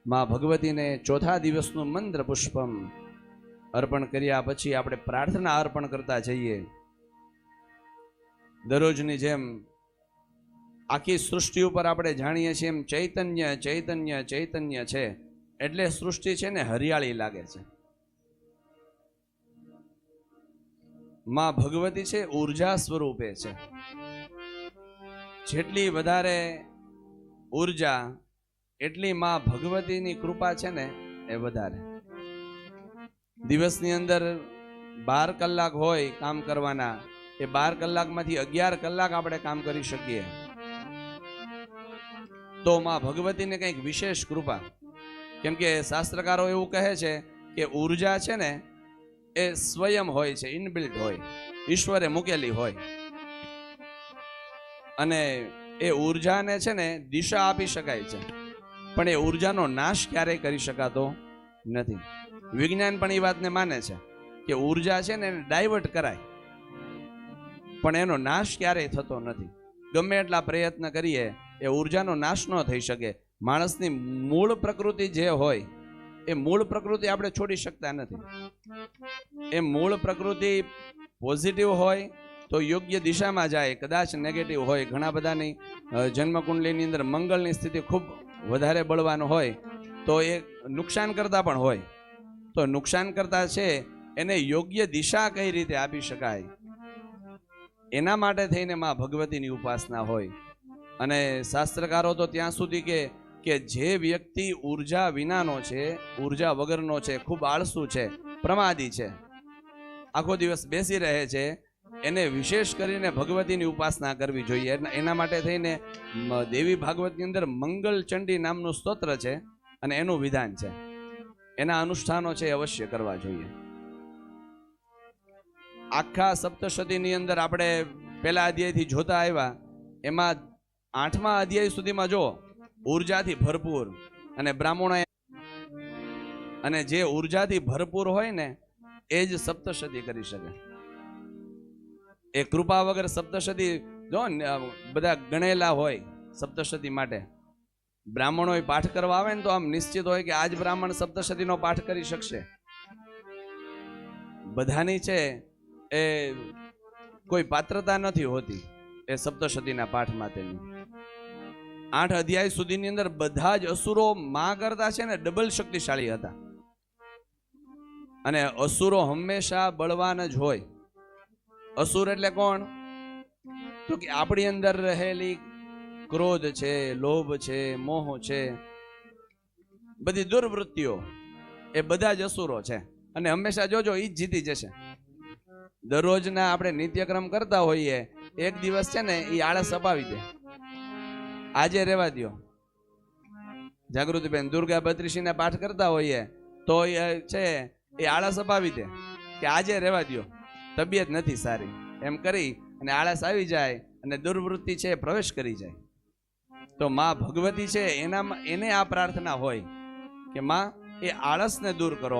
માં ભગવતીને ચોથા દિવસનું મંત્ર પુષ્પમ અર્પણ કર્યા પછી આપણે પ્રાર્થના અર્પણ કરતા જઈએ. દરરોજની જેમ આખી સૃષ્ટિ ઉપર આપણે જાણીએ છીએ એમ ચૈતન્ય ચૈતન્ય ચૈતન્ય છે એટલે સૃષ્ટિ છે ને હરિયાળી લાગે છે. માં ભગવતી છે ઉર્જા સ્વરૂપે છે. જેટલી વધારે ઉર્જા એટલી માં ભગવતીની કૃપા છે ને એ વધારે. દિવસની અંદર 12 કલાક હોય કામ કરવાના, એ 12 કલાકમાંથી 11 કલાક આપણે કામ કરી શકીએ તો માં ભગવતીને કંઈક વિશેષ કૃપા. કેમ કે શાસ્ત્રકારો એવું કહે છે કે ઉર્જા છે ને એ સ્વયં હોય છે, ઇનબિલ્ટ હોય, ઈશ્વરે મૂકેલી હોય. અને એ ઉર્જાને છે ને દિશા આપી શકાય છે, પણ એ ઉર્જાનો નાશ ક્યારેય કરી શકાતો નથી. વિજ્ઞાન પણ એ વાતને માને છે કે ઉર્જા છે ને એને ડાયવર્ટ કરાય, પણ એનો નાશ ક્યારેય થતો નથી. ગમે એટલા પ્રયત્ન કરીએ એ ઉર્જાનો નાશ ન થઈ શકે. માણસની મૂળ પ્રકૃતિ જે હોય એ મૂળ પ્રકૃતિ આપણે છોડી શકતા નથી. એ મૂળ પ્રકૃતિ પોઝિટિવ હોય તો યોગ્ય દિશામાં જાય, કદાચ નેગેટિવ હોય. ઘણા બધાની જન્મકુંડલીની અંદર મંગળની સ્થિતિ ખૂબ વધારે બળવાન હોય તો એ નુકસાન કરતા પણ હોય. તો નુકસાન કરતા છે એને યોગ્ય દિશા કઈ રીતે આપી શકાય એના માટે થઈને માં ભગવતીની ઉપાસના હોય. અને શાસ્ત્રકારો તો ત્યાં સુધી કે જે વ્યક્તિ ઉર્જા વિનાનો છે, ઉર્જા વગરનો છે, ખૂબ આળસુ છે, પ્રમાદી છે, આખો દિવસ બેસી રહે છે, એને વિશેષ કરીને ભગવતીની ઉપાસના કરવી જોઈએ. એના માટે થઈને દેવી ભાગવતની અંદર મંગલ ચંડી નામનું સ્તોત્ર છે અને એનું વિધાન છે. એના અનુષ્ઠાનો છે અવશ્ય કરવા જોઈએ. આખા સપ્તશતીની અંદર આપણે પહેલા અધ્યાયથી જોતા આવ્યા, એમાં 8મા અધ્યાય સુધીમાં જો ઉર્જાથી ભરપૂર અને બ્રાહ્મણો, અને જે ઉર્જાથી ભરપૂર હોય ને એ જ સપ્તશતી કરી શકે. એ કૃપા વગર સપ્તશતી જો બધા ગણેલા હોય સપ્તશતી માટે, બ્રાહ્મણો પાઠ કરવા આવે ને તો આમ નિશ્ચિત હોય કે આજ બ્રાહ્મણ સપ્તશતીનો પાઠ કરી શકશે. બધાની છે એ કોઈ પાત્રતા નથી હોતી એ સપ્તશતીના પાઠ માટેની. 8 અધ્યાય સુધીની અંદર બધા જ અસુરો માં કરતા છે ને ડબલ શક્તિશાળી હતા. અને અસુરો હંમેશા બળવાન જ હોય. અસુર એટલે કોણ? તો કે આપણી અંદર રહેલી ક્રોધ છે, લોભ છે, મોહ છે, બધી દુર્વૃત્તિઓ, એ બધા જ અસુરો છે. અને હંમેશા જોજો ઈ જ જીતી જશે. દરરોજના આપણે નિત્યક્રમ કરતા હોઈએ, એક દિવસ છે ને એ આળસ અપાવી દે, આજે રહેવા દો. જાગૃતિબેન દુર્ગા 32 પાઠ કરતા હોઈએ તો છે એ આળસ અપાવી દે કે આજે રહેવા દો, તબિયત નથી સારી, એમ કરી અને આળસ આવી જાય અને દુર્વૃત્તિ છે પ્રવેશ કરી જાય. તો માં ભગવતી છે એને આ પ્રાર્થના હોય કે માં એ આળસને દૂર કરો,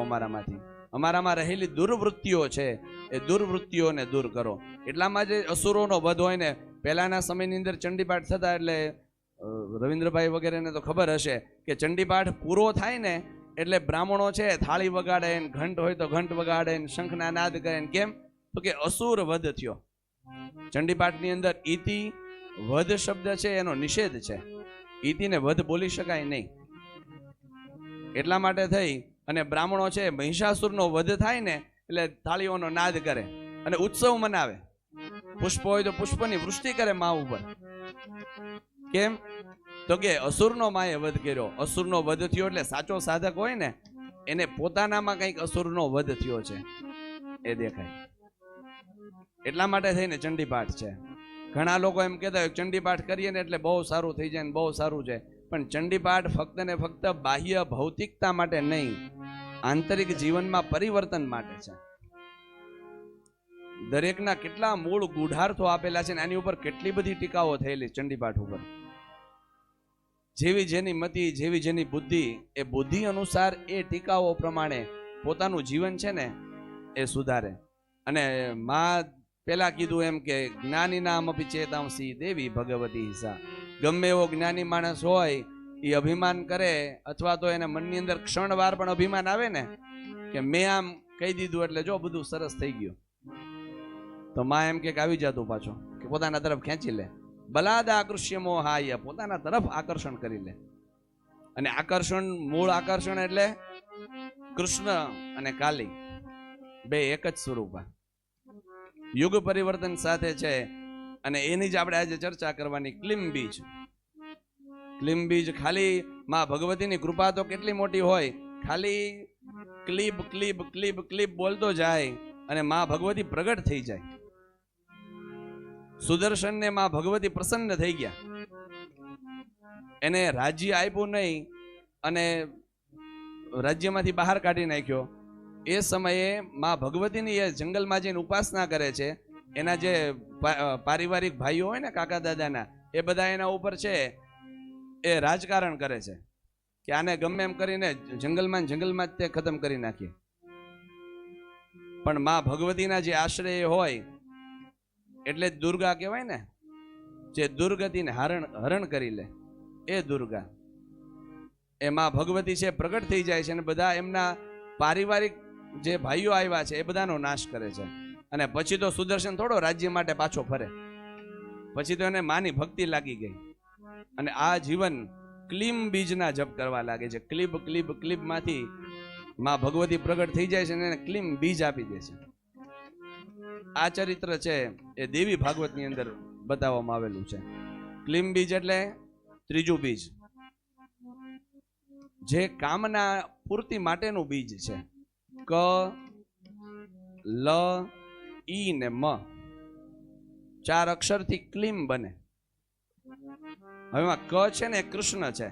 અમારામાં રહેલી દુર્વૃત્તિઓ છે એ દુર્વૃત્તિઓને દૂર કરો. એટલામાં જે અસુરોનો વધ હોય ને, પહેલાના સમયની અંદર ચંડીપાઠ થતા, એટલે રવિન્દ્રભાઈ વગેરેને તો ખબર હશે કે ચંડીપાઠ પૂરો થાય ને એટલે બ્રાહ્મણો છે થાળી વગાડે, ઘંટ હોય તો ઘંટ વગાડે, શંખના નાદ કરે. કેમ? તો કે અસુર વધ થયો. ચંડીપાઠની અંદર ઈતિ વધ શબ્દ છે એનો નિષેધ છે. ઈતિને વધ બોલી શકાય નહીં. એટલા માટે થઈ અને બ્રાહ્મણો છે મહિષાસુરનો વધ થાય ને એટલે થાળીઓનો નાદ કરે અને ઉત્સવ મનાવે. પુષ્પ હોય તો પુષ્પની વૃષ્ટિ કરે મા ઉપર. કેમ? તો કે અસુરનો માએ વધ કર્યો. અસુરનો વધ થયો એટલે સાચો સાધક હોય ને એને પોતાનામાં કંઈક અસુરનો વધ થયો છે એ દેખાય. એટલા માટે થઈને ચંડીપાઠ છે. ઘણા લોકો એમ કહેતા હોય ચંડીપાઠ કરીએ ને એટલે બહુ સારું થઈ જાય ને બહુ સારું છે. પણ ચંડીપાઠ ફક્ત ને ફક્ત બાહ્ય ભૌતિકતા માટે નહીં, આંતરિક જીવનમાં પરિવર્તન માટે છે. દરેકના કેટલા મૂળ ગૂઢાર્થો આપેલા છે ને આની ઉપર કેટલી બધી ટીકાઓ થયેલી ચંડીપાઠ ઉપર. જેવી જેની મતિ, જેવી જેની બુદ્ધિ, એ બુદ્ધિ અનુસાર એ ટીકાઓ પ્રમાણે પોતાનું જીવન છે ને એ સુધારે. અને માં પેલા કીધું એમ કે જ્ઞાની નામ અપી ચેતાંસી દેવી ભગવતી હિસા. ગમે એવો જ્ઞાની માણસ હોય એ અભિમાન કરે અથવા તો એના મનની અંદર ક્ષણવાર પણ અભિમાન આવે ને કે મેં આમ કહી દીધું એટલે જો બધું સરસ થઈ ગયું, તો માં એમ કે આવી જતું પાછો કે પોતાના તરફ ખેંચી લે. બલાદ આકર્ષ્ય મોહાય, પોતાના તરફ આકર્ષણ કરી લે. અને આકર્ષણ, મૂળ આકર્ષણ એટલે કૃષ્ણ અને કાલી બે એક જ સ્વરૂપ, યુગ પરિવર્તન સાથે છે. અને એની જ આપણે આજે ચર્ચા કરવાની. ક્લીમ બીજ. ક્લીમ બીજ ખાલી માં ભગવતીની કૃપા તો કેટલી મોટી હોય, ખાલી ક્લીબ ક્લીબ ક્લીબ ક્લીબ બોલતો જાય અને માં ભગવતી પ્રગટ થઈ જાય. સુદર્શન ને માં ભગવતી પ્રસન્ન થઈ ગયા, એને રાજ્ય આપ્યું નહીં અને રાજ્યમાંથી બહાર કાઢી નાખ્યો. એ સમયે માં ભગવતીની એ જંગલમાં જઈને ઉપાસના કરે છે. એના જે પારિવારિક ભાઈઓ હોય ને, કાકા દાદાના, એ બધા એના ઉપર છે એ રાજકારણ કરે છે કે આને ગમે એમ કરીને જંગલમાં જ તે ખતમ કરી નાખીએ. પણ માં ભગવતીના જે આશ્રય હોય એટલે દુર્ગા કહેવાય ને, જે દુર્ગતિને હરણ કરી લે, એ દુર્ગા, એ માં ભગવતી છે પ્રગટ થઈ જાય છે અને બધા એમના પારિવારિક જે ભાઈઓ આવ્યા છે એ બધાનો નાશ કરે છે. અને પછી તો સુદર્શન થોડો રાજ્ય માટે પાછો ફરે, પછી તો એને માની ભક્તિ લાગી ગઈ અને આ જીવન ક્લીમ બીજના જપ કરવા લાગે છે. ક્લીબ ક્લીબ ક્લીબ માંથી માં ભગવતી પ્રગટ થઈ જાય છે અને એને ક્લીમ બીજ આપી દે છે. આ ચરિત્ર છે એ દેવી ભાગવતની અંદર બતાવવામાં આવેલું છે. ક્લીમ બીજ એટલે ત્રીજું બીજ, જે કામના પૂર્તિ માટેનું બીજ છે. ક, લ, ઈ ને મ, 4 અક્ષરથી ક્લીમ બને. હવે ક છે ને એ કૃષ્ણ છે,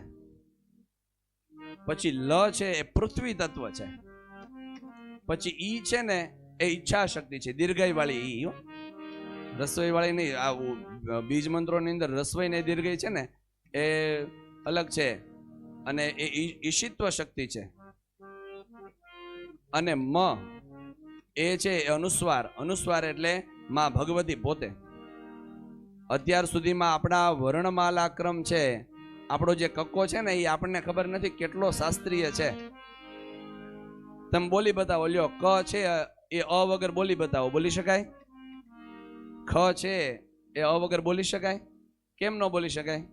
પછી લ છે એ પૃથ્વી તત્વ છે, પછી ઈ છે ને એ ઈચ્છા શક્તિ છે, દીર્ઘાઈ વાળી ઈ, રસોઈ વાળી નહીં. આવું બીજ મંત્રોની અંદર રસોઈ ને દીર્ઘાઈ છે ને એ અલગ છે, અને એ ઈશિત્વ શક્તિ છે. અને મ એ છે એ અનુસ્વાર. અનુસ્વાર એટલે માં ભગવતી પોતે. અત્યાર સુધીમાં આપણા વર્ણમાલા ક્રમ છે, આપણો જે કક્કો છે ને, એ આપણને ખબર નથી કેટલો શાસ્ત્રીય છે. તમે બોલી બતાવો, લ્યો ક છે એ અ વગર બોલી બતાવો, બોલી શકાય? ખ છે એ અ વગર બોલી શકાય? કેમ ન બોલી શકાય?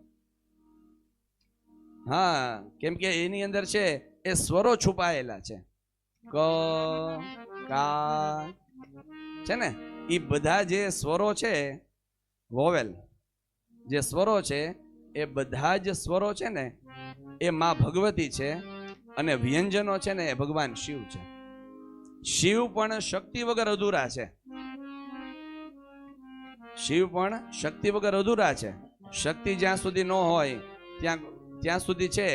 હા, કેમ કે એની અંદર છે એ સ્વરો છુપાયેલા છે. ક, કા છે ને, એ બધા જે સ્વરો છે, વોવેલ જે સ્વરો છે, એ બધા જ સ્વરો છે ને એ માં ભગવતી છે અને વ્યંજનો છે ને એ ભગવાન શિવ છે. શિવ પણ શક્તિ વગર અધૂરા છે. શિવ પણ શક્તિ વગર અધૂરા છે. શક્તિ જ્યાં સુધી ન હોય ત્યાં સુધી છે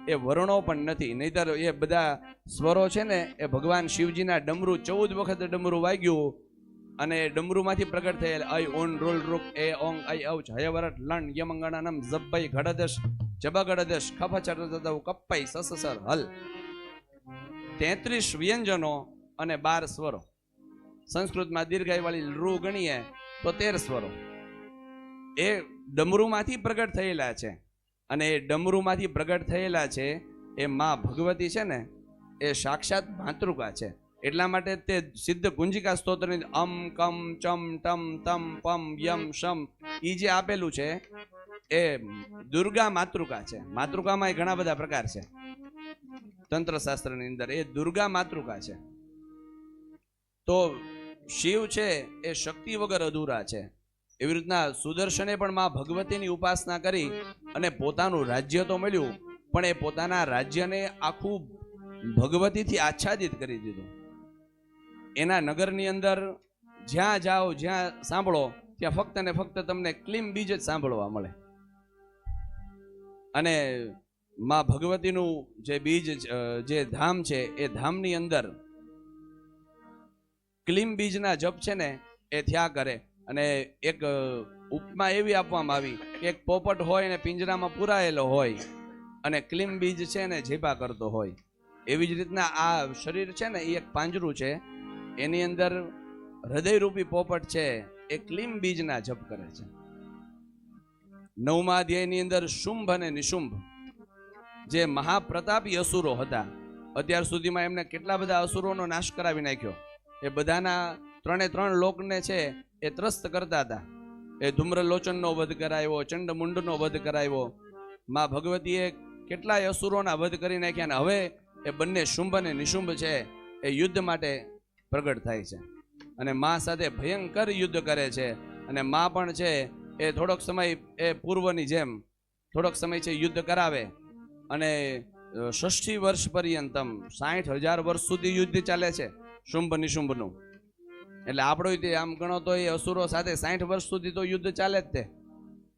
એ વર્ણો પણ નથી. નહીતર એ બધા સ્વરો છે ને એ ભગવાન શિવજીના ડમરૂ 14 વખત ડમરૂ વાગ્યું અને ડમરૂ માંથી પ્રગટ થયેલ અય ઓન રોલ રૂક એ ઓંગ અય ઔચ હયવરટ લણ યમંગણનમ જબ્બઈ ઘડદશ જબગડદશ ખફચરદવ કપ્પઈ સસસર હલ. 33 વ્યંજનો અને 12 સ્વરો. સંસ્કૃતમાં દીર્ઘાઈ વાળી રૂ ગણીએ તો 13 સ્વરો એ ડમરૂમાંથી પ્રગટ થયેલા છે. અને એ ડમરૂમાંથી પ્રગટ થયેલા છે એ માં ભગવતી છે ને એ સાક્ષાત માતૃકા છે. એટલા માટે તે સિદ્ધ ગુંજિકા સ્તોત્રની અમ કમ ચમ ટમ તમ પમ યમ શમ ઈ જે આપેલું છે એ દુર્ગા માતૃકા છે. માતૃકામાં ઘણા બધા પ્રકાર છે તંત્ર શાસ્ત્રની અંદર, એ દુર્ગા માતૃકા છે. તો શિવ છે એ શક્તિ વગર અધૂરા છે. એવી રીતના સુદર્શને પણ માં ભગવતીની ઉપાસના કરી અને પોતાનું રાજ્ય તો મળ્યું, પણ એ પોતાના રાજ્યને આખું ભગવતીથી આચ્છાદિત કરી દીધું. એના નગરની અંદર જ્યાં જાઓ, જ્યાં સાંભળો, ત્યાં ફક્ત ને ફક્ત તમને ક્લીમ બીજ જ સાંભળવા મળે. અને માં ભગવતીનું જે બીજ, જે ધામ છે, એ ધામની અંદર ક્લીમ બીજના જપ છે ને એ થયા કરે. અને એક ઉપમા એવી આપવામાં આવી કે એક પોપટ હોય ને પિંજરામાં પુરાયેલો હોય અને ક્લીમ બીજ છે ને ઝીપા કરતો હોય. એવી જ રીતના આ શરીર છે ને એ એક પાંજરું છે, એની અંદર હૃદયરૂપી પોપટ છે એ ક્લીમ બીજના જપ કરે છે. 9મા અધ્યાયની અંદર શુંભ અને નિશુંભ જે મહાપ્રતાપી અસુરો હતા, અત્યાર સુધીમાં એમને કેટલા બધા અસુરોનો નાશ કરાવી નાખ્યો. એ બધાના 3 લોકને છે એ ત્રસ્ત કરતા હતા. એ ધૂમ્રલોચનનો વધ કરાવ્યો, ચંડમુંડનો વધ કરાવ્યો. માં ભગવતીએ કેટલાય અસુરોના વધ કરી નાખ્યા. અને હવે એ બંને શુંભ અને નિશુંભ છે એ યુદ્ધ માટે પ્રગટ થાય છે અને માં સાથે ભયંકર યુદ્ધ કરે છે. અને માં પણ છે એ થોડોક સમય એ પૂર્વની જેમ થોડોક સમય છે યુદ્ધ કરાવે. અને 60 વર્ષ પર્યંતમ 60,000 વર્ષ સુધી યુદ્ધ ચાલે છે શુંભ નિશુંભનું. એટલે આપણો આમ ગણો તો એ અસુરો સાથે 60 વર્ષ સુધી તો યુદ્ધ ચાલે જ તે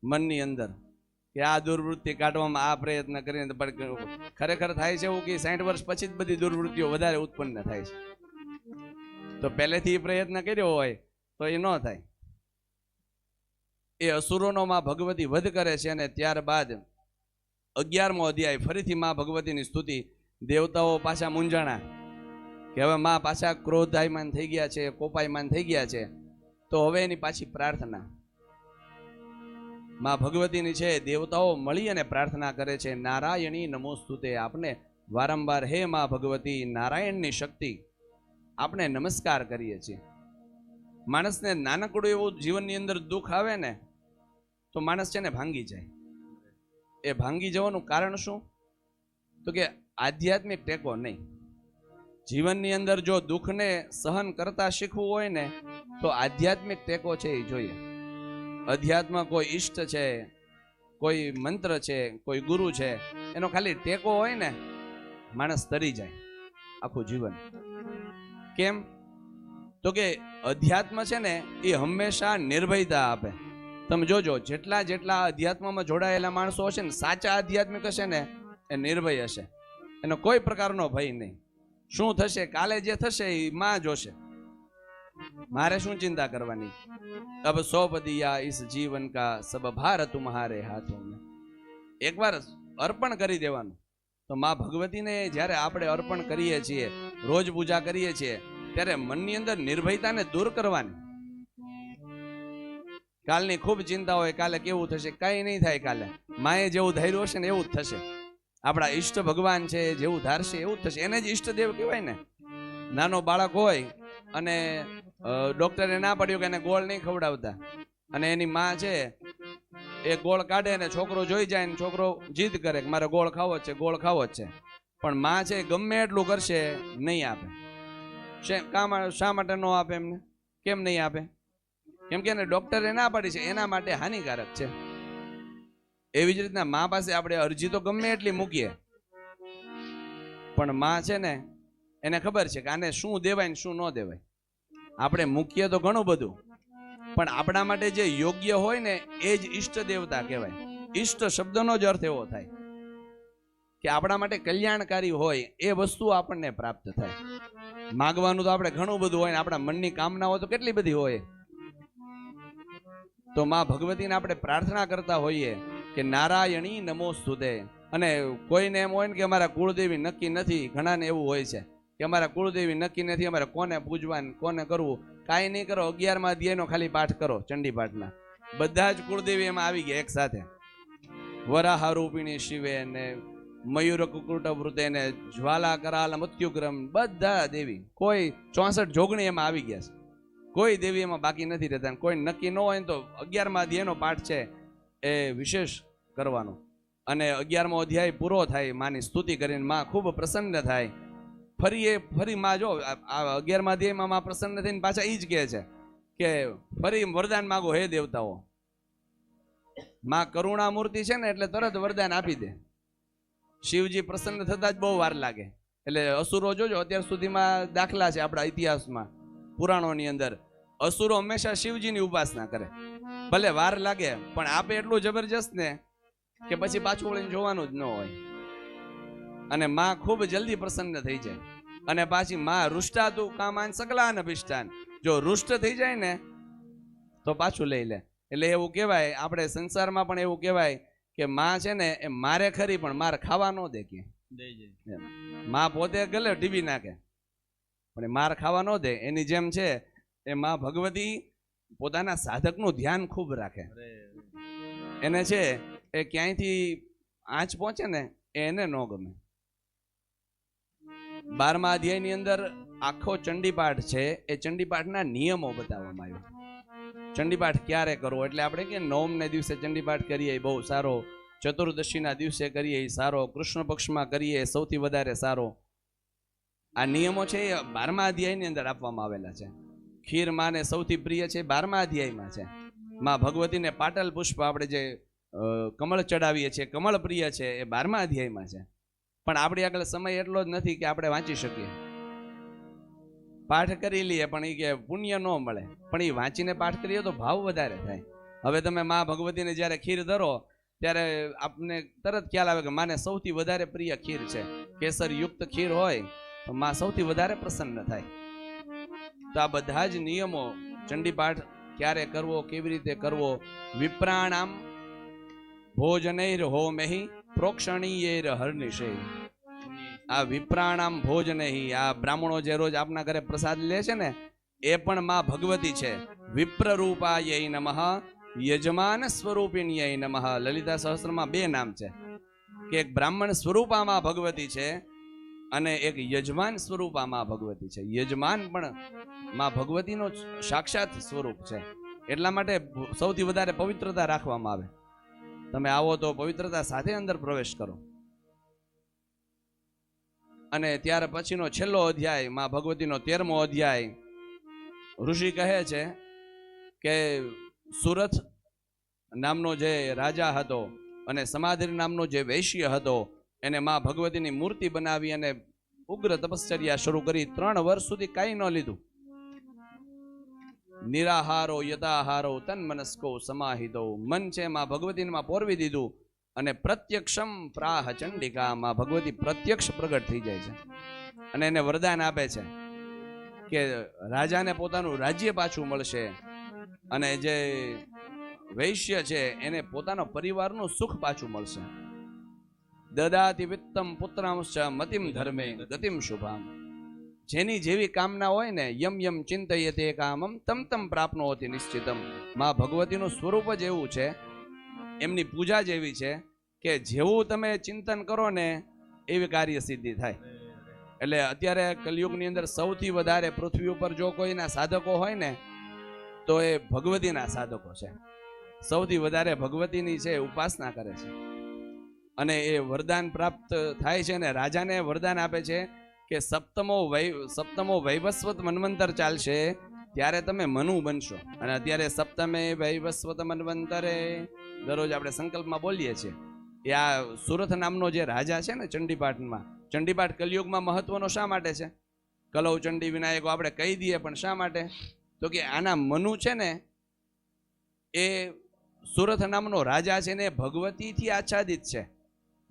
મનની અંદર, કે આ દુર્વૃત્તિ કાઢવામાં આ પ્રયત્ન કરીને. પણ ખરેખર થાય છે એવું કે 60 વર્ષ પછી જ બધી દુર્વૃત્તિઓ વધારે ઉત્પન્ન થાય છે. તો પહેલેથી પ્રયત્ન કર્યો હોય તો એ ન થાય. એ અસુરોનો માં ભગવતી વધ કરે છે. અને ત્યારબાદ 11મો અધ્યાય ફરીથી માં ભગવતીની સ્તુતિ. દેવતાઓ પાછા મૂંઝાણા કે હવે માં પાછા ક્રોધાયમાન થઈ ગયા છે, કોપાયમાન થઈ ગયા છે. તો હવે એની પાછી પ્રાર્થના માં ભગવતીની છે. દેવતાઓ મળી અને પ્રાર્થના કરે છે, નારાયણી નમોસ્તુતે. આપને વારંવાર હે માં ભગવતી નારાયણની શક્તિ આપણે નમસ્કાર કરીએ છીએ. માણસને નાનકડું એવું જીવનની અંદર દુઃખ આવે ને તો માણસ છે ને ભાંગી જાય. એ ભાંગી જવાનું કારણ શું? તો કે આધ્યાત્મિક ટેકો નહીં. જીવનની અંદર જો દુઃખને સહન કરતા શીખવું હોય ને તો આધ્યાત્મિક ટેકો છે એ જોઈએ. અધ્યાત્મ કોઈ ઈષ્ટ છે, કોઈ મંત્ર છે, કોઈ ગુરુ છે, એનો ખાલી ટેકો હોય ને માણસ તરી જાય આખું જીવન. કેમ? તો કે અધ્યાત્મ છે ને એ હંમેશા નિર્ભયતા આપે. તમે જોજો જેટલા અધ્યાત્મમાં જોડાયેલા માણસો હશે ને, સાચા આધ્યાત્મિક હશે ને એ નિર્ભય હશે. એનો કોઈ પ્રકારનો ભય નહીં. શું થશે કાલે જે થશે એ માં જોશે, મારે શું ચિંતા કરવાની. અબ સોપ દિયા ઇસ જીવન કા સબ ભાર તુમ્હારે હાથોं में. એકવાર અર્પણ કરી દેવાનું. તો માં ભગવતીને જ્યારે આપણે અર્પણ કરીએ છીએ, રોજ પૂજા કરીએ છીએ, ત્યારે મનની અંદર નિર્ભયતાને દૂર કરવાની. કાલની ખૂબ ચિંતા હોય, કાલે કેવું થશે, કઈ નહીં થાય. કાલે માએ જેવું ધાર્યું હશે ને એવું જ થશે. આપણા ઈષ્ટ ભગવાન છે જેવું ધારશે એવું જ થશે. એને જ ઈષ્ટદેવ કહેવાય ને. નાનો બાળક હોય અને ડોક્ટરે ના પાડ્યું કે એને ગોળ નહીં ખવડાવતા, અને એની માં છે એ ગોળ કાઢે અને છોકરો જોઈ જાય ને છોકરો જીદ કરે કે મારે ગોળ ખાવો જ છે, ગોળ ખાવો જ છે. પણ માં છે ગમે એટલું કરશે નહીં આપે. શા માટે ન આપે? એમને કેમ નહીં આપે? કેમ કે એને ડોક્ટરે ના પાડી છે, એના માટે હાનિકારક છે. એવી જ રીતના મા પાસે આપણે અરજી તો ગમે એટલી મૂકીએ, પણ માં છે ને એને ખબર છે કે આને શું દેવાય ને શું ન દેવાય. આપણે મૂકીએ તો ઘણું બધું, પણ આપણા માટે જે યોગ્ય હોય ને એ જ ઈષ્ટ દેવતા કહેવાય. ઈષ્ટ શબ્દનો જ અર્થ એવો થાય કે આપણા માટે કલ્યાણકારી હોય એ વસ્તુ આપણને પ્રાપ્ત થાય. માગવાનું તો આપણે ઘણું બધું હોય ને આપણા મનની કામનાઓ તો કેટલી બધી હોય. તો માં ભગવતીને આપણે પ્રાર્થના કરતા હોઈએ કે નારાયણી નમોસ્તુતે. અને કોઈને એમ હોય ને કે અમારા કુળદેવી નક્કી નથી, ઘણાને એવું હોય છે કે અમારા કુળદેવી નક્કી નથી, અમારે કોને પૂજવાનું, કોને કરવું. કાંઈ નહીં કરો, 11મા અધ્યાયનો ખાલી પાઠ કરો, ચંડી પાઠના. બધા જ કુળદેવી એમાં આવી ગયા એક સાથે. વરાહારૂપિણી શિવે ને મયુર કુકુટ વૃતે ને જ્વાલા કરાલ મૃત્યુગ્રમ, બધા દેવી. કોઈ 64 જોગણી એમાં આવી ગયા છે. કોઈ દેવી એમાં બાકી નથી રહેતા. કોઈ નક્કી ન હોય તો 11મા અધ્યાયનો પાઠ છે એ વિશેષ કરવાનો. અને 11મો અધ્યાય પૂરો થાય માની સ્તુતિ કરીને માં ખૂબ પ્રસન્ન થાય. ફરી માં જો 11મા અધ્યાયમાં માં પ્રસન્ન થઈને પાછા એ જ કહે છે કે ફરી વરદાન માગો હે દેવતાઓ. માં કરુણામૂર્તિ છે ને એટલે તરત વરદાન આપી દે. શિવજી પ્રસન્ન થતા જ બહુ વાર લાગે. એટલે અસુરો જોજો અત્યાર સુધીમાં દાખલા છે આપણા ઇતિહાસમાં, પુરાણોની અંદર. અસુરો હંમેશા શિવજીની ઉપાસના કરે, ભલે વાર લાગે પણ આપે એટલું જબરજસ્ત ને કે પછી પાછું વળીને જોવાનું જ ન હોય. અને માં ખૂબ જલ્દી પ્રસન્ન થઈ જાય. અને પાછી માં રૂષ્ટાતું કામાન સકલાન અભિષ્ટાન, જો રૂષ્ટ થઈ જાય ને તો પાછું લઈ લે. એટલે એવું કહેવાય આપણે સંસારમાં પણ એવું કહેવાય કે માં છે ને એ મારે ખરી પણ માર ખાવા ન દે. કે માં પોતે ગલે ટીવી નાખે પણ માર ખાવા ન દે. એની જેમ છે એ માં ભગવતી પોતાના સાધકનું ધ્યાન ખૂબ રાખે. એને છે એ ક્યાંયથી આંચ પહોંચે ને એને ન ગમે. 12મા અધ્યાયની અંદર આખો ચંડીપાઠ છે, એ ચંડીપાઠના નિયમો બતાવવામાં આવ્યો. ચંડીપાઠ ક્યારે કરવો, એટલે આપણે કે નવમને દિવસે ચંડીપાઠ કરીએ બહુ સારો, ચતુર્દશીના દિવસે કરીએ એ સારો, કૃષ્ણ પક્ષમાં કરીએ સૌથી વધારે સારો. આ નિયમો છે એ 12મા અધ્યાયની અંદર આપવામાં આવેલા છે. ખીર માને સૌથી પ્રિય છે 12મા અધ્યાયમાં છે. માં ભગવતીને પાટલ પુષ્પ આપણે જે કમળ ચડાવીએ છીએ, કમળ પ્રિય છે, એ 12મા અધ્યાયમાં છે. પણ આપણી આગળ સમય એટલો જ નથી કે આપણે વાંચી શકીએ. પાઠ કરી લઈએ પણ એ કે પુણ્ય ન મળે, પણ એ વાંચીને પાઠ કરીએ તો ભાવ વધારે થાય. હવે તમે માં ભગવતીને જ્યારે ખીર ધરો ત્યારે આપને તરત ખ્યાલ આવે કે માને સૌથી વધારે પ્રિય ખીર છે. કેસર યુક્ત ખીર હોય તો માં સૌથી વધારે પ્રસન્ન થાય. તો આ બધા જ નિયમો, ચંડીપાઠ ક્યારે કરવો, કેવી રીતે કરવો. વિપ્રાણામ ભોજનૈર હોમેહી પ્રોક્ષણીયેર હર્નિશૈ. આ વિપ્રાણામ ભોજનૈ, આ બ્રાહ્મણો જે રોજ આપના ઘરે પ્રસાદ લે છે ને, એ પણ માં ભગવતી છે. વિપ્ર રૂપાય નમઃ, યજમાન સ્વરૂપિણ્ય નમઃ. લલિતા સહસ્ત્રમાં 2 નામ છે, કે એક બ્રાહ્મણ સ્વરૂપામાં ભગવતી છે અને એક યજમાન સ્વરૂપામાં ભગવતી છે. યજમાન પણ માં ભગવતીનો સાક્ષાત સ્વરૂપ છે. એટલા માટે સૌથી વધારે પવિત્રતા રાખવામાં આવે. તમે આવો તો પવિત્રતા સાથે અંદર પ્રવેશ કરો. અને ત્યાર પછીનો છેલ્લો અધ્યાય માં ભગવતીનો 13મો અધ્યાય, ઋષિ કહે છે કે સુરથ નામનો જે રાજા હતો અને સમાધિર નામનો જે વૈશ્ય હતો, એને માં ભગવતીની મૂર્તિ બનાવી અને ઉગ્ર તપશ્ચર્યા શરૂ કરી. 3 વર્ષ સુધી કાંઈ ન લીધું. નિરાહારો યતાહારો તન મનસ્કો સમાહિતો. મન છે માં ભગવતીમાં પોરવી દીધું અને પ્રત્યક્ષમ પ્રાહ ચંડિકા, માં ભગવતી પ્રત્યક્ષ પ્રગટ થઈ જાય છે અને એને વરદાન આપે છે કે રાજાને પોતાનું રાજ્ય પાછું મળશે અને જે વૈશ્ય છે એને પોતાનો પરિવારનું સુખ પાછું મળશે. દદાતિ વિત્તમ પુત્રાંશ મતિમ ધર્મે ગતિમ શુભામ. જેની જેવી કામના હોય ને, યમ યમ ચિંતયતે કામમ તમ તમ પ્રાપ્નોતિ નિશ્ચિતમ. માં ભગવતીનું સ્વરૂપ જ એવું છે, એમની પૂજા જ એવી છે કે જેવું તમે ચિંતન કરો ને એવી કાર્ય સિદ્ધિ થાય. એટલે અત્યારે કલયુગની અંદર સૌથી વધારે પૃથ્વી ઉપર જો કોઈના સાધકો હોય ને તો એ ભગવતીના સાધકો છે. સૌથી વધારે ભગવતીની છે ઉપાસના કરે છે અને એ વરદાન પ્રાપ્ત થાય છે. ને રાજાને વરદાન આપે છે કે સપ્તમો વૈવસ્વત મન્વંતર ચાલશે ત્યારે તમે મનુ બનશો. અને અત્યારે સપ્તમે વૈવસ્વત મન્વંતરે દરરોજ આપણે સંકલ્પમાં બોલીએ છીએ. એ આ સુરથ નામનો જે રાજા છે ને, ચંડીપાઠમાં, ચંડીપાઠ કલયુગમાં મહત્વનો શા માટે છે? કલૌ ચંડી વિનાયકો આપણે કહી દઈએ, પણ શા માટે? તો કે આના મનુ છે ને, એ સુરથ નામનો રાજા છે ને ભગવતીથી આચ્છાદિત છે.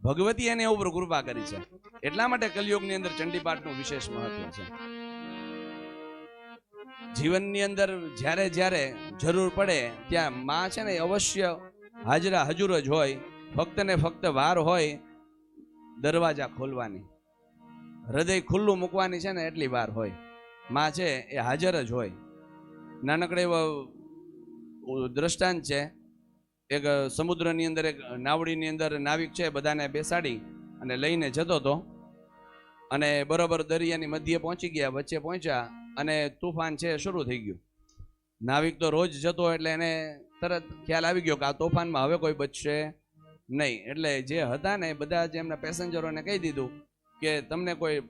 ભગવતી એને ઉપર કૃપા કરી છે. એટલા માટે કલયુગની અંદર ચંડીપાઠનું વિશેષ મહત્વ છે. જીવનની અંદર જ્યારે જ્યારે જરૂર પડે ત્યાં માં છે ને અવશ્ય હાજરા હજુર જ હોય. ફક્ત ને ફક્ત વાર હોય દરવાજા ખોલવાની, હૃદય ખુલ્લું મૂકવાની છે ને એટલી વાર હોય. માં છે એ હાજર જ હોય. નાનકડે એવો દ્રષ્ટાંત છે. એક સમુદ્રની અંદર એક નાવડીની અંદર નાવિક છે, બધાને બેસાડી અને લઈને જતો હતો અને બરોબર દરિયાની મધ્ય પહોંચી ગયા, વચ્ચે પહોંચ્યા અને તોફાન છે શરૂ થઈ ગયું. નાવિક તો રોજ જતો એટલે એને તરત ખ્યાલ આવી ગયો કે આ તોફાનમાં હવે કોઈ બચશે નહીં. એટલે જે હતા ને બધા જ એમના પેસેન્જરોને કહી દીધું કે તમને કોઈ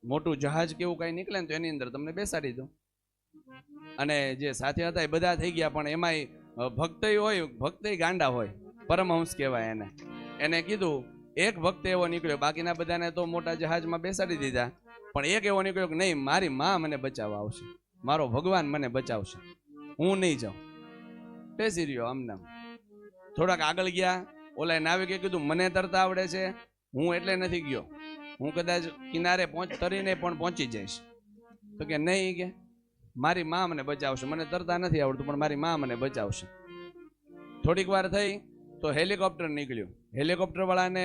મોટું જહાજ કેવું કાંઈ નીકળે ને તો એની અંદર તમને બેસાડી દો. અને જે સાથે હતા એ બધા થઈ ગયા, પણ એમાંય ભક્તય હોય, ભક્તય ગાંડા હોય, પરમહંસ કહેવાય એને. એને કીધું, એક ભક્ત એવો નીકળ્યો, બાકીના બધાને તો મોટા જહાજમાં બેસાડી દીધા, પણ એક એવો નીકળ્યો કે નહીં, મારી માં મને બચાવવા આવશે, મારો ભગવાન મને બચાવશે, હું નહીં જાઉં. બેસી રહ્યો આમનામ. થોડાક આગળ ગયા, ઓલા નાવિકે કીધું મને તરતા આવડે છે, હું એટલે નથી ગયો, હું કદાચ કિનારે તરીને પણ પહોંચી જઈશ. તો કે નહીં, કે મારી માં મને બચાવશે, મને તરતા નથી આવડતું પણ મારી માં મને બચાવશે. થોડીક વાર થઈ તો હેલિકોપ્ટર નીકળ્યું. હેલિકોપ્ટર વાળાને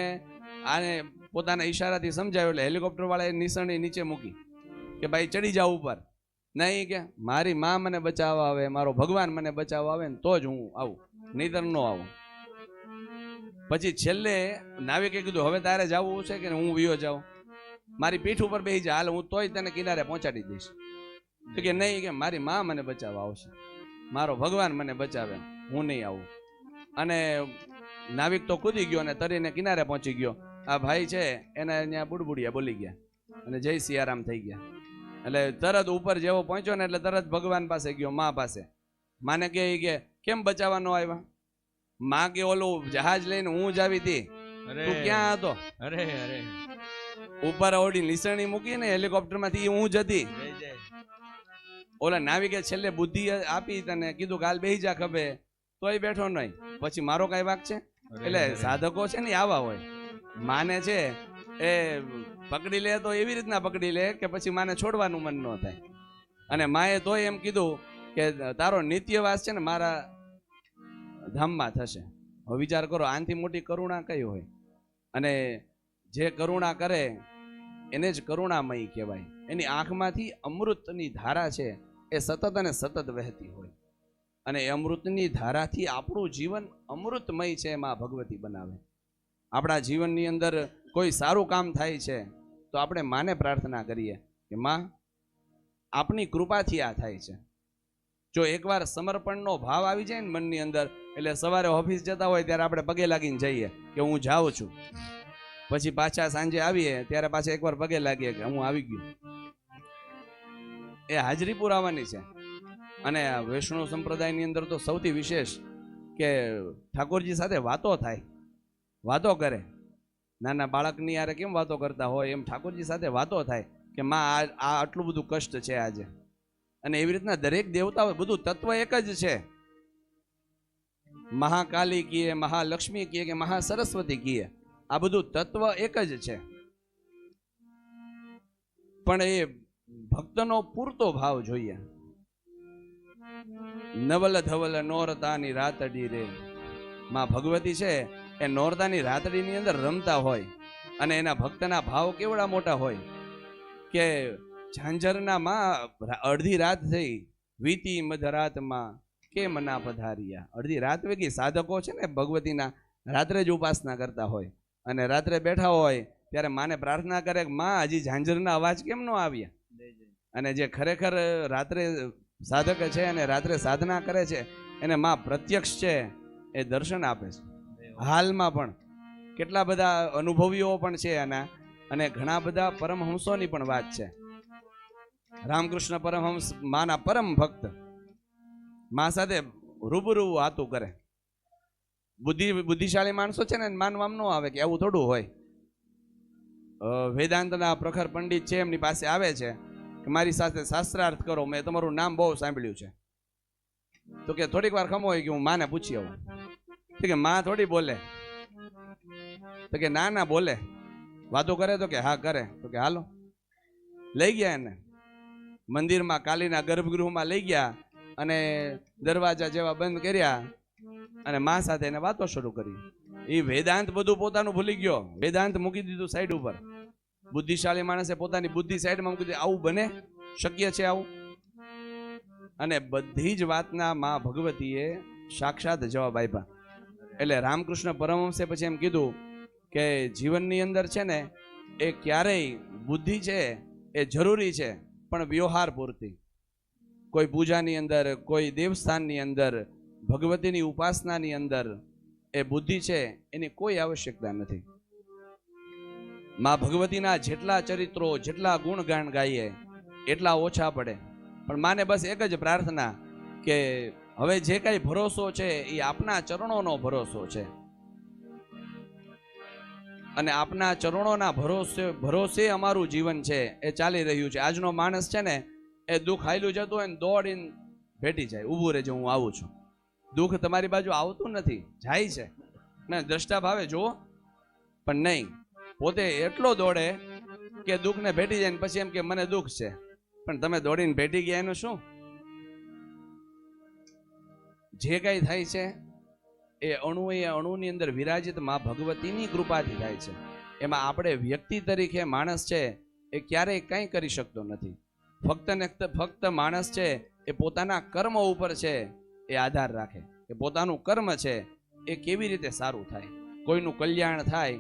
આને પોતાના ઈશારાથી સમજાવ્યું એટલે હેલિકોપ્ટર વાળાએ નિસરણી નીચે મૂકી કે ભાઈ ચડી જાવ ઉપર. નહીં, કે મારી માં મને બચાવવા આવે, મારો ભગવાન મને બચાવવા આવે ને તો જ હું આવું, નહીતર ન આવું. પછી છેલ્લે નાવિકે કીધું હવે તારે જવું છે કે હું વિયો જાઉં, મારી પીઠ ઉપર બેસી જા, હાલ હું તોય તને કિનારે પહોંચાડી દઈશ. તો કે નહીં, કે મારી માં મને બચાવવા આવશે, મારો ભગવાન મને બચાવે, હું નહીં આવું. અને નાવિક તો કૂદી ગયો અને તરીને કિનારે પહોંચી ગયો. આ ભાઈ છે એને અહીંયા બુડબુડિયા બોલી ગયા અને જય સિયારામ થઈ ગયા. એટલે તરત ઉપર જેવો પહોંચ્યો ને એટલે તરત ભગવાન પાસે ગયો, માં પાસે. માને કે કેમ બચાવવા ન આવ્યા? માં કે ઓલું જહાજ લઈને હું જ આવી હતી, તું ક્યાં હતો? અરે અરે ઉપર ઓડી નિસરણી મૂકી ને હેલિકોપ્ટર માંથી હું જ હતી. ઓલા નાવિકે છેલ્લે બુદ્ધિ આપી તને કીધું કે હાલ બેહી જા ખભે, તોય બેઠો નહીં. પછી મારો કઈ વાક છે? એટલે સાધકો છે ને આવા હોય. માને છે એ પકડી લે તો એવી રીતના પકડી લે કે પછી માને છોડવાનું મન ન થાય. અને માએ તોય એમ કીધું કે તારો નિત્યવાસ છે ને મારા ધામમાં થશે. હવે વિચાર કરો, આનાથી મોટી કરુણા કઈ હોય? અને જે કરુણા કરે એને જ કરુણામયી કહેવાય. એની આંખમાંથી અમૃતની ધારા છે એ સતત અને સતત વહેતી હોય. અને એ અમૃતની ધારાથી આપણું જીવન અમૃતમય છે માં ભગવતી બનાવે. આપણા જીવનની અંદર કોઈ સારું કામ થાય છે તો આપણે માને પ્રાર્થના કરીએ કે માં આપની કૃપાથી આ થાય છે. જો એકવાર સમર્પણનો ભાવ આવી જાય ને મનની અંદર, એટલે સવારે ઓફિસ જતા હોય ત્યારે આપણે પગે લાગીને જઈએ કે હું જાઉં છું. પછી પાછા સાંજે આવીએ ત્યારે પાછા એકવાર પગે લાગીએ કે હું આવી ગયો. એ હાજરી પુરાવાની છે. અને વૈષ્ણવ સંપ્રદાયની અંદર તો સૌથી વિશેષ કે ઠાકોરજી સાથે વાતો થાય, વાતો કરે. નાના બાળકની યારે કેમ વાતો કરતા હોય એમ ઠાકોરજી સાથે વાતો થાય કે માં આ આટલું બધું કષ્ટ છે આજે. અને એવી રીતના દરેક દેવતાઓ બધું તત્વ એક જ છે. મહાકાલી કીએ, મહાલક્ષ્મી કીએ કે મહાસરસ્વતી કીએ, આ બધું તત્વ એક જ છે. પણ એ ભક્તનો પૂરતો ભાવ જોઈએ. નવલ ધવલ નોરતાની રાતડી રે, માં ભગવતી છે એ નોરતાની રાતડીની અંદર રમતા હોય. અને એના ભક્તના ભાવ કેવડા મોટા હોય કે ઝાંઝરના માં અડધી રાત થઈ વીતી મધરાતમાં કેમ ના પધાર્યા. અડધી રાત વેગી સાધકો છે ને ભગવતીના રાત્રે જ ઉપાસના કરતા હોય અને રાત્રે બેઠા હોય ત્યારે માને પ્રાર્થના કરે કે માં હજી ઝાંઝરના અવાજ કેમ ન આવ્યા. અને જે ખરેખર રાત્રે સાધક છે અને રાત્રે સાધના કરે છે એને માં પ્રત્યક્ષ છે એ દર્શન આપે છે. હાલમાં પણ કેટલા બધા અનુભવીઓ પણ છે આના, અને ઘણા બધા પરમહંસોની પણ વાત છે. રામકૃષ્ણ પરમહંસ માના પરમ ભક્ત, માં સાથે રૂબરૂ વાતું કરે. બુદ્ધિશાળી માણસો છે ને માનવામાં ન આવે કે આવું થોડું હોય. વેદાંતના પ્રખર પંડિત છે એમની પાસે આવે છે કે મારી સાથે શાસ્ત્રાર્થ કરો, મેં તમારું નામ બહુ સાંભળ્યું છે. તો કે થોડીક વાર ખમો હોય કે હું માને પૂછી આવું. તો કે માં થોડી બોલે. તો કે ના ના બોલે. વાતો કરે? તો કે હા કરે. તો કે હાલો. લઈ ગયા એને મંદિરમાં, કાલીના ગર્ભગૃહમાં લઈ ગયા અને દરવાજા જેવા બંધ કર્યા અને માં સાથે એને વાતો શરૂ કરી. એ વેદાંત બધું પોતાનું ભૂલી ગયો, વેદાંત મૂકી દીધું સાઈડ ઉપર. બુદ્ધિશાળી માણસે પોતાની બુદ્ધિ સાઈડમાં મૂકી દીધી. આવું બને? શક્ય છે આવું? અને બધી જ વાતના માં ભગવતીએ સાક્ષાત જવાબ આપ્યા. એટલે રામકૃષ્ણ પરમહંસે પછી એમ કીધું કે જીવનની અંદર છે ને એ ક્યારેય બુદ્ધિ છે એ જરૂરી છે પણ વ્યવહાર પૂરતી. કોઈ પૂજાની અંદર, કોઈ દેવસ્થાનની અંદર, ભગવતીની ઉપાસનાની અંદર એ બુદ્ધિ છે એની કોઈ આવશ્યકતા નથી. માં ભગવતીના જેટલા ચરિત્રો, જેટલા ગુણગાન ગાઈએ એટલા ઓછા પડે. પણ માને બસ એક જ પ્રાર્થના કે હવે જે કઈ ભરોસો છે એ આપના ચરણોનો ભરોસો છે. અને આપના ચરણોના ભરોસે અમારું જીવન છે એ ચાલી રહ્યું છે. આજનો માણસ છે ને એ દુઃખ હાલ્યું જતું હોય ને દોડીને ભેટી જાય, ઊભું રહેજો હું આવું છું. દુઃખ તમારી બાજુ આવતું નથી, જાય છે ને દ્રષ્ટા ભાવે જુઓ. પણ નહીં, પોતે એટલો દોડે કે દુઃખને ભેટી જાય ને પછી એમ કે મને દુઃખ છે. પણ તમે દોડીને ભેટી ગયા એનું શું? જે કઈ થાય છે એ અણુની અંદર વિરાજિત માં ભગવતીની કૃપાથી થાય છે. એમાં આપણે વ્યક્તિ તરીકે માણસ છે એ ક્યારેય કંઈ કરી શકતો નથી. ફક્ત માણસ છે એ પોતાના કર્મ ઉપર છે એ આધાર રાખે કે પોતાનું કર્મ છે એ કેવી રીતે સારું થાય. કોઈનું કલ્યાણ થાય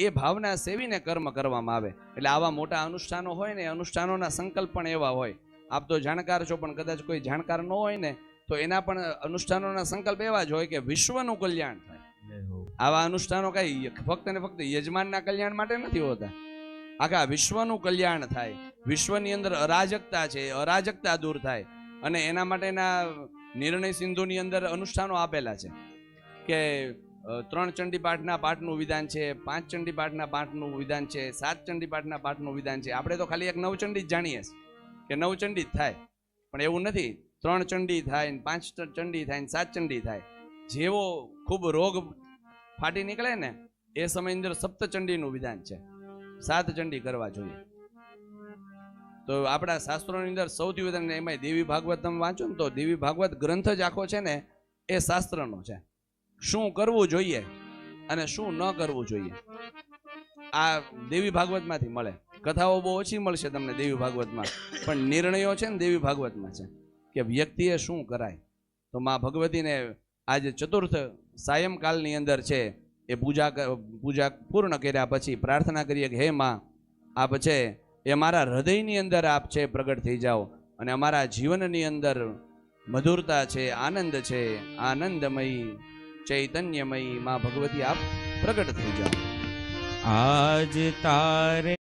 એ ભાવના સેવીને કર્મ કરવામાં આવે. એટલે આવા મોટા અનુષ્ઠાનો હોય ને, અનુષ્ઠાનોના સંકલ્પ પણ એવા હોય. આપ તો જાણકાર છો, પણ કદાચ કોઈ જાણકાર ન હોય ને તો એના પણ અનુષ્ઠાનોના સંકલ્પ એવા જ હોય કે વિશ્વનું કલ્યાણ થાય. આવા અનુષ્ઠાનો કઈ ફક્ત ને ફક્ત યજમાનના કલ્યાણ માટે નથી હોતા, આખા વિશ્વનું કલ્યાણ થાય. વિશ્વની અંદર અરાજકતા છે, અરાજકતા દૂર થાય, અને એના માટેના નિર્ણય સિંધુની અંદર અનુષ્ઠાનો આપેલા છે કે 3 ચંડી પાઠના પાઠનું વિધાન છે, 5 ચંડી પાઠના પાઠનું વિધાન છે, 7 ચંડી પાઠના પાઠનું વિધાન છે. આપણે તો ખાલી એક નવચંડી જ જાણીએ કે નવચંડી જ થાય, પણ એવું નથી. 3 ચંડી થાય, 5 ચંડી થાય, 7 ચંડી થાય. જેવો ખૂબ રોગ ફાટી નીકળે ને એ સમયની અંદર સપ્તચંડીનું વિધાન છે, 7 ચંડી કરવા જોઈએ. તો આપણા શાસ્ત્રોની અંદર સૌથી વધારે એમાં દેવી ભાગવત તમે વાંચો ને તો દેવી ભાગવત ગ્રંથ જ આખો છે ને એ શાસ્ત્રનો છે. શું કરવું જોઈએ અને શું ન કરવું જોઈએ આ દેવી ભાગવતમાંથી મળે. કથાઓ બહુ ઓછી મળશે તમને દેવી ભાગવતમાં, પણ નિર્ણયો છે ને દેવી ભાગવતમાં છે કે વ્યક્તિએ શું કરાય. તો માં ભગવતીને આજે ચતુર્થ સાયંકાલની અંદર છે એ પૂજા પૂર્ણ કર્યા પછી પ્રાર્થના કરીએ કે હે માં, આપ છે એ અમારા હૃદયની અંદર આપ છે પ્રગટ થઈ જાઓ, અને અમારા જીવનની અંદર મધુરતા છે, આનંદ છે, આનંદમયી ચૈતન્યમયી માં ભગવતી આપ પ્રગટ થઈ જાઓ. આજ તારે